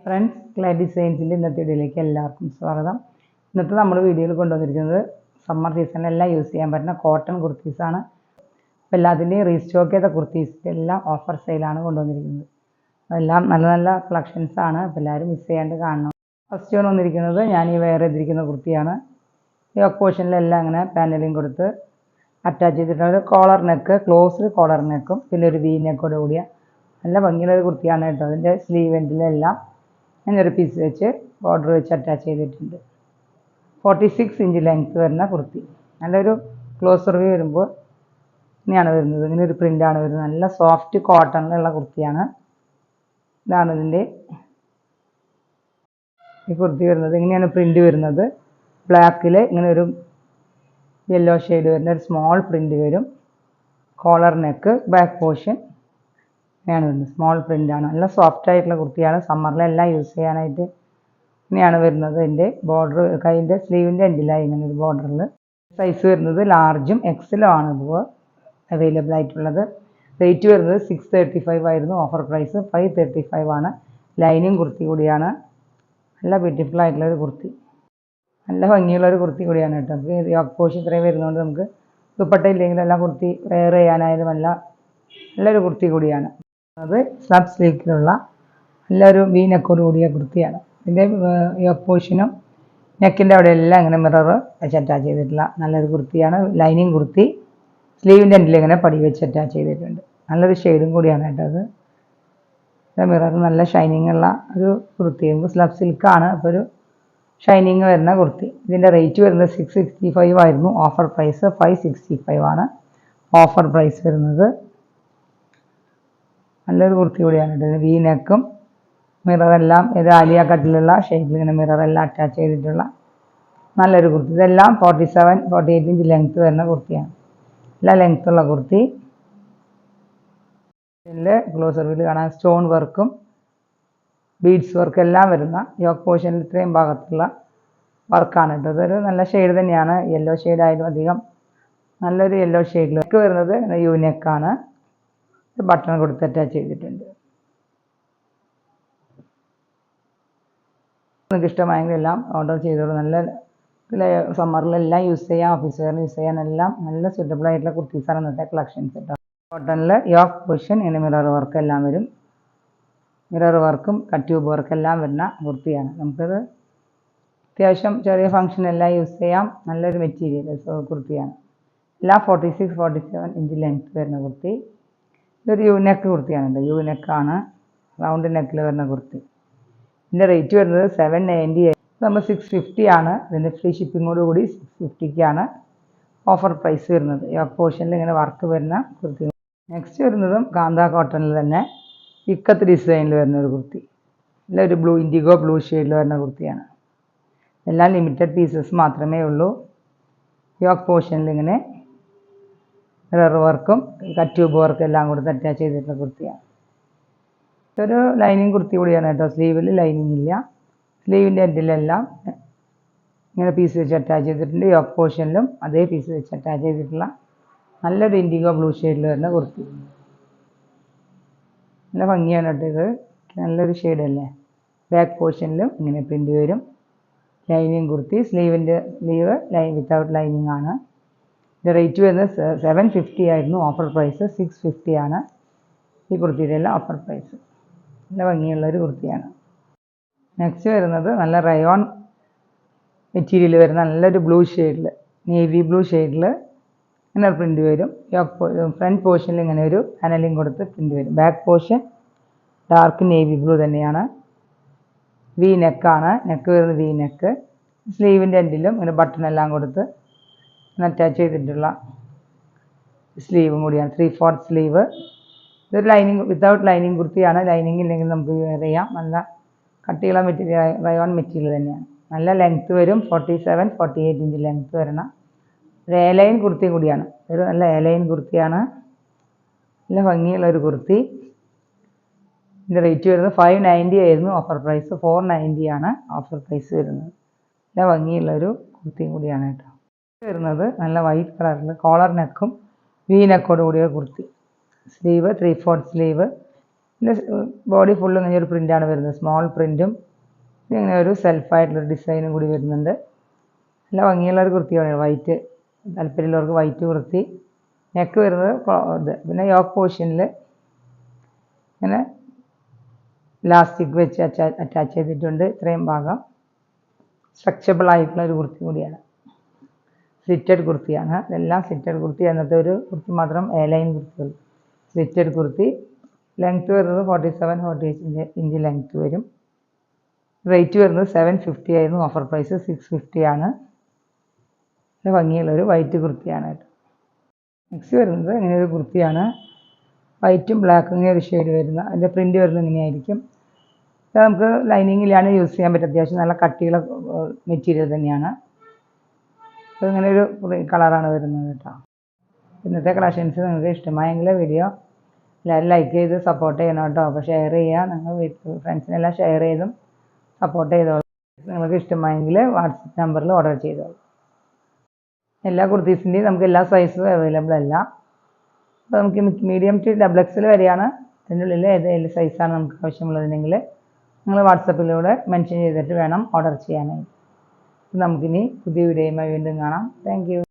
Friends, clay ഡിസൈൻസിൻ്റെ ഇന്നത്തെ വീഡിയോയിലേക്ക് എല്ലാവർക്കും സ്വാഗതം. ഇന്നത്തെ നമ്മൾ വീഡിയോയിൽ കൊണ്ടുവന്നിരിക്കുന്നത് സമ്മർ സീസണിലെല്ലാം യൂസ് ചെയ്യാൻ പറ്റുന്ന കോട്ടൺ കുർത്തീസാണ്. അപ്പോൾ എല്ലാത്തിൻ്റെയും റീസ്റ്റോക്ക് ചെയ്ത കുർത്തീസിൻ്റെ എല്ലാം ഓഫർ സെയിലാണ് കൊണ്ടുവന്നിരിക്കുന്നത്. അതെല്ലാം നല്ല നല്ല കളക്ഷൻസാണ്. അപ്പോൾ എല്ലാവരും മിസ് ചെയ്യാണ്ട് കാണണം. ഫസ്റ്റ് വന്നിരിക്കുന്നത് ഞാൻ ഈ വെയർ ചെയ്തിരിക്കുന്ന കുർത്തിയാണ്. ഈ പോർഷനിലെല്ലാം അങ്ങനെ പാനലിങ് കൊടുത്ത് അറ്റാച്ച് ചെയ്തിട്ടുള്ള ഒരു കോളർ നെക്ക്, ക്ലോസ്ഡ് കോളർ നെക്കും പിന്നെ ഒരു വി നെക്കോട് കൂടിയ നല്ല ഭംഗിയുള്ളൊരു കുർത്തിയാണ് കേട്ടോ. അതിൻ്റെ സ്ലീവ് എൻഡിലെല്ലാം ഒരു പീസ് വെച്ച് ബോർഡർ വെച്ച് അറ്റാച്ച് ചെയ്തിട്ടുണ്ട്. 46 ഇഞ്ച് ലെങ്ത്ത് വരുന്ന കുർത്തി. നല്ലൊരു ക്ലോസർ വ്യൂ വരുമ്പോൾ ഇങ്ങനെയാണ് വരുന്നത്. ഇങ്ങനെ ഒരു പ്രിൻ്റാണ് വരുന്നത്. നല്ല സോഫ്റ്റ് കോട്ടണിലുള്ള കുർത്തിയാണ്. ഇതാണ് ഇതിൻ്റെ ഈ കുർത്തി വരുന്നത്. ഇങ്ങനെയാണ് പ്രിൻ്റ് വരുന്നത്. ബ്ലാക്കിൽ ഇങ്ങനെ ഒരു യെല്ലോ ഷെയ്ഡ് വരുന്ന ഒരു സ്മോൾ പ്രിൻ്റ് വരും. കോളർ നെക്ക്, ബാക്ക് പോർഷൻ ഇങ്ങനെയാണ് വരുന്നത്. സ്മോൾ പ്രിൻ്റാണ്. നല്ല സോഫ്റ്റ് ആയിട്ടുള്ള കുർത്തിയാണ്. സമ്മറിലെല്ലാം യൂസ് ചെയ്യാനായിട്ട് ഇങ്ങനെയാണ് വരുന്നത്. ഇതിൻ്റെ ബോർഡർ കൈൻ്റെ സ്ലീവിൻ്റെ എൻഡിലായി ഇങ്ങനെ ഒരു ബോർഡറിൽ. സൈസ് വരുന്നത് ലാർജും എക്സലും ആണ് ഇപ്പോൾ അവൈലബിൾ ആയിട്ടുള്ളത്. റേറ്റ് വരുന്നത് 635 ആയിരുന്നു. ഓഫർ പ്രൈസ് 535 ആണ്. ലൈനിങ് കുർത്തി കൂടിയാണ്. നല്ല ബ്യൂട്ടിഫുൾ ആയിട്ടുള്ളൊരു കുർത്തി, നല്ല ഭംഗിയുള്ളൊരു കുർത്തി കൂടിയാണ് കേട്ടോ. നമുക്ക് യോക്ക് പോഷൻ ഇത്രയും വരുന്നതുകൊണ്ട് നമുക്ക് ദുപ്പട്ട ഇല്ലെങ്കിലും എല്ലാം കുർത്തി വെയർ ചെയ്യാനായാലും നല്ലൊരു കുർത്തി കൂടിയാണ്. അത് സ്ലബ് സ്ലീക്കിലുള്ള നല്ലൊരു വി നെക്കോട് കൂടിയ കുർത്തിയാണ്. ഇതിൻ്റെ യോക്ക് പോഷനും നെക്കിൻ്റെ അവിടെ എല്ലാം ഇങ്ങനെ മിറർ വെച്ച് അറ്റാച്ച് ചെയ്തിട്ടുള്ള നല്ലൊരു കുർത്തിയാണ്. ലൈനിങ് കുർത്തി. സ്ലീവിൻ്റെ എൻഡിൽ ഇങ്ങനെ പടി വെച്ച് അറ്റാച്ച് ചെയ്തിട്ടുണ്ട്. നല്ലൊരു ഷെയ്ഡും കൂടിയാണ് കേട്ടോ. അത് മിറർ നല്ല ഷൈനിങ് ഉള്ള ഒരു കുർത്തി. സ്ലബ് സിൽക്കാണ്. അപ്പോൾ ഒരു ഷൈനിങ് വരുന്ന കുർത്തി. ഇതിൻ്റെ റേറ്റ് വരുന്നത് 665 ആയിരുന്നു. ഓഫർ പ്രൈസ് 565 ആണ് ഓഫർ പ്രൈസ് വരുന്നത്. നല്ലൊരു കുർത്തി കൂടിയാണ് കേട്ടോ. വി നെക്കും മിററെല്ലാം ഇത് ആലിയ കട്ടിലുള്ള ഷെയ്ഡിൽ ഇങ്ങനെ മിററെല്ലാം അറ്റാച്ച് ചെയ്തിട്ടുള്ള നല്ലൊരു കുർത്തി. ഇതെല്ലാം 47-48 ഇഞ്ച് ലെങ്ത്ത് വരുന്ന കുർത്തിയാണ്. നല്ല ലെങ്ത്തുള്ള കുർത്തി. ഇതിൽ ക്ലോസർ വ്യൂ കാണാൻ സ്റ്റോൺ വർക്കും ബീഡ്സ് വർക്കും എല്ലാം വരുന്ന യോക്ക് പോർഷനിൽ ഇത്രയും ഭാഗത്തുള്ള വർക്കാണ് കേട്ടോ. ഇതൊരു നല്ല ഷെയ്ഡ് തന്നെയാണ്. യെല്ലോ ഷെയ്ഡ് ആയാലും അധികം നല്ലൊരു യെല്ലോ ഷെയ്ഡിലേക്ക് വരുന്നത് യു നെക്കാണ്. ബട്ടൺ കൊടുത്ത് അറ്റാച്ച് ചെയ്തിട്ടുണ്ട്. നിങ്ങൾക്ക് ഇഷ്ടമായെങ്കിൽ എല്ലാം ഓർഡർ ചെയ്തോളൂ. നല്ല സമ്മറിലെല്ലാം യൂസ് ചെയ്യാം, ഓഫീസ് വെയറിന് യൂസ് ചെയ്യാനെല്ലാം നല്ല സ്യൂട്ടബിൾ ആയിട്ടുള്ള കുർത്തീസാണ് ഇന്നത്തെ കളക്ഷൻസ് കേട്ടോ. കോട്ടണിൽ യോക്ക് പോർഷൻ ഇങ്ങനെ മിറർ വർക്ക് എല്ലാം വരും. മിറർ വർക്കും കട്ട് ട്യൂബ് വർക്കും എല്ലാം വരുന്ന കുർത്തിയാണ്. നമുക്കത് അത്യാവശ്യം ചെറിയ ഫംഗ്ഷനെല്ലാം യൂസ് ചെയ്യാം. നല്ലൊരു മെറ്റീരിയൽ കുർത്തിയാണ്. എല്ലാം 46-47 ഇഞ്ച് ലെങ്ത്ത് വരുന്ന കുർത്തി. ഇതൊരു യു നെക്ക് കുർത്തിയാണ് കേട്ടോ. യു നെക്കാണ്, റൗണ്ട് നെക്കിൽ വരുന്ന കുർത്തി. ഇതിൻ്റെ റേറ്റ് വരുന്നത് 790. നമ്മൾ 650 ആണ്. ഇതിൻ്റെ ഫ്രീ ഷിപ്പിങ്ങോട് കൂടി 650-ക്കാണ് ഓഫർ പ്രൈസ് വരുന്നത്. യോക്ക് പോർഷനിൽ ഇങ്ങനെ വർക്ക് വരുന്ന കുർത്തി. നെക്സ്റ്റ് വരുന്നതും കാന്ത കോട്ടണിൽ തന്നെ ഇക്കത്ത് ഡിസൈനിൽ വരുന്ന ഒരു കുർത്തി. നല്ലൊരു ഇൻഡിഗോ ബ്ലൂ ഷെയ്ഡിൽ വരുന്ന കുർത്തിയാണ്. എല്ലാം ലിമിറ്റഡ് പീസസ് മാത്രമേ ഉള്ളൂ. യോക്ക് പോർഷനിൽ ഇങ്ങനെ മിറർ വർക്കും കട്ട് ട്യൂബ് വർക്കും എല്ലാം കൊടുത്ത് അറ്റാച്ച് ചെയ്തിട്ടുള്ള കുർത്തിയാണ്. ഇതൊരു ലൈനിങ് കുർത്തി കൂടിയാണ് കേട്ടോ. സ്ലീവിൽ ലൈനിങ് ഇല്ല. സ്ലീവിൻ്റെ എൻഡിലെല്ലാം ഇങ്ങനെ പീസ് വെച്ച് അറ്റാച്ച് ചെയ്തിട്ടുണ്ട്. യോക്ക് പോർഷനിലും അതേ പീസ് വെച്ച് അറ്റാച്ച് ചെയ്തിട്ടുള്ള നല്ലൊരു ഇൻഡിഗോ ബ്ലൂ ഷെയ്ഡിൽ വരുന്ന കുർത്തി. നല്ല ഭംഗിയാണ് കേട്ടോ. ഇത് നല്ലൊരു ഷെയ്ഡല്ലേ. ബാക്ക് പോർഷനിലും ഇങ്ങനെ പ്രിൻ്റ് വരും. Lining kurti. Sleeve without lining ആണ്. ഇതിൻ്റെ റേറ്റ് വരുന്നത് 750 ആയിരുന്നു. ഓഫർ പ്രൈസ് 650 ആണ് ഈ കുർത്തിയുടെ എല്ലാം ഓഫർ പ്രൈസ്. നല്ല ഭംഗിയുള്ളൊരു കുർത്തിയാണ്. നെക്സ്റ്റ് വരുന്നത് നല്ല റയോൺ മെറ്റീരിയൽ വരുന്ന നല്ലൊരു ബ്ലൂ ഷെയ്ഡിൽ, നേവി ബ്ലൂ ഷെയ്ഡിൽ ഇങ്ങനെ പ്രിൻ്റ് വരും. ഫ്രണ്ട് പോർഷനിൽ ഇങ്ങനെ ഒരു പാനലിങ് കൊടുത്ത് പ്രിൻ്റ് വരും. Back portion dark navy blue തന്നെയാണ്. വി നെക്കാണ്. നെക്ക് വരുന്നത് വി നെക്ക്. സ്ലീവിൻ്റെ എൻഡിലും ഇങ്ങനെ ബട്ടൺ എല്ലാം കൊടുത്ത് അറ്റാച്ച് ചെയ്തിട്ടുള്ള സ്ലീവും കൂടിയാണ്. 3/4 സ്ലീവ്. ഇതൊരു ലൈനിങ് വിത്തൗട്ട് ലൈനിങ് കുർത്തിയാണ്. ലൈനിങ് ഇല്ലെങ്കിൽ നമുക്ക് വെയർ ചെയ്യാം. നല്ല കട്ടിയുള്ള മെറ്റീരിയൽ, റയോൺ മെറ്റീരിയൽ തന്നെയാണ്. നല്ല ലെങ്ത്ത് വരും. 47-48 ഇഞ്ച് ലെങ്ത്ത് വരണം. ഒരു എലൈൻ കുർത്തി കൂടിയാണ്. ഒരു നല്ല എലൈൻ കുർത്തിയാണ്. നല്ല ഭംഗിയുള്ളൊരു കുർത്തി. ഇതിൻ്റെ റേറ്റ് വരുന്നത് 590 ആയിരുന്നു. ഓഫർ പ്രൈസ് 490 ആണ് ഓഫർ പ്രൈസ് വരുന്നത്. നല്ല ഭംഗിയുള്ളൊരു കുർത്തിയും കൂടിയാണ് കേട്ടോ. വരുന്നത് നല്ല വൈറ്റ് കളറിൽ കോളർ നെക്കും വി നെക്കോട് കൂടിയ കുർത്തി. Sleeve 3/4 sleeve. ഇതിൻ്റെ ബോഡി ഫുള്ള് ഇങ്ങനെ ഒരു പ്രിൻ്റാണ് വരുന്നത്, സ്മോൾ പ്രിൻറ്റും ഇങ്ങനെ ഒരു സെൽഫായിട്ടുള്ളൊരു ഡിസൈനും കൂടി വരുന്നുണ്ട്. നല്ല ഭംഗിയുള്ള ഒരു കുർത്തിയാണ്, വൈറ്റ് താല്പര്യമുള്ളവർക്ക് വൈറ്റ് കുർത്തി. നെക്ക് വരുന്നത് ഇത്, പിന്നെ യോക്ക് പോർഷനിൽ ഇങ്ങനെ ഇലാസ്റ്റിക് വെച്ച് അറ്റാച്ച് ചെയ്തിട്ടുണ്ട്. ഇത്രയും ഭാഗം സ്ട്രെച്ചബിൾ ആയിട്ടുള്ള ഒരു കുർത്തി കൂടിയാണ്, സ്ലിറ്റഡ് കുർത്തിയാണ്. ഇതെല്ലാം സ്ലിറ്റഡ് കുർത്തി, എന്നത്തെ ഒരു കുർത്തി മാത്രം എ ലൈൻ കുർത്തികൾ. സ്ലിറ്റഡ് കുർത്തി, ലെങ്ത്ത് വരുന്നത് 47-48 ഇഞ്ച് ലെങ്ത്ത് വരും. റേറ്റ് വരുന്നത് 750 ആയിരുന്നു, ഓഫർ പ്രൈസ് 650 ആണ്. നല്ല ഭംഗിയുള്ളൊരു വൈറ്റ് കുർത്തിയാണ് കേട്ടോ. നെക്സ്റ്റ് വരുന്നത് ഇങ്ങനെ ഒരു കുർത്തിയാണ്, വൈറ്റും ബ്ലാക്കും ഇങ്ങനെ ഒരു ഷെയ്ഡ് വരുന്ന, അതിൻ്റെ പ്രിൻ്റ് വരുന്നത് ഇങ്ങനെയായിരിക്കും. ഇത് നമുക്ക് ലൈനിങ്ങിലാണ് യൂസ് ചെയ്യാൻ പറ്റും, അത്യാവശ്യം നല്ല കട്ടിയുള്ള മെറ്റീരിയൽ തന്നെയാണ്. അപ്പോൾ ഇങ്ങനെ ഒരു കളറാണ് വരുന്നത് കേട്ടോ. ഇന്നത്തെ കളക്ഷൻസ് നിങ്ങൾക്ക് ഇഷ്ടമായെങ്കിൽ വീഡിയോ എല്ലാവരും ലൈക്ക് ചെയ്ത് സപ്പോർട്ട് ചെയ്യണം കേട്ടോ. അപ്പോൾ ഷെയർ ചെയ്യുക, നിങ്ങൾ ഫ്രണ്ട്സിനെല്ലാം ഷെയർ ചെയ്തും സപ്പോർട്ട് ചെയ്തോളൂ. നിങ്ങൾക്ക് ഇഷ്ടമായെങ്കിൽ വാട്സപ്പ് നമ്പറിൽ ഓർഡർ ചെയ്തോളൂ. എല്ലാ കുർത്തീസിൻ്റെയും നമുക്ക് എല്ലാ സൈസും അവൈലബിൾ അല്ല. അപ്പോൾ നമുക്ക് മീഡിയം ടു XXL വരെയാണ്. അതിൻ്റെ ഉള്ളിൽ ഏത് സൈസാണ് നമുക്ക് ആവശ്യമുള്ളതെങ്കിൽ നിങ്ങൾ വാട്സപ്പിലൂടെ മെൻഷൻ ചെയ്തിട്ട് വേണം ഓർഡർ ചെയ്യാനായി. നമുക്കിനി പുതിയ വീഡിയോയുമായി വീണ്ടും കാണാം. Thank you.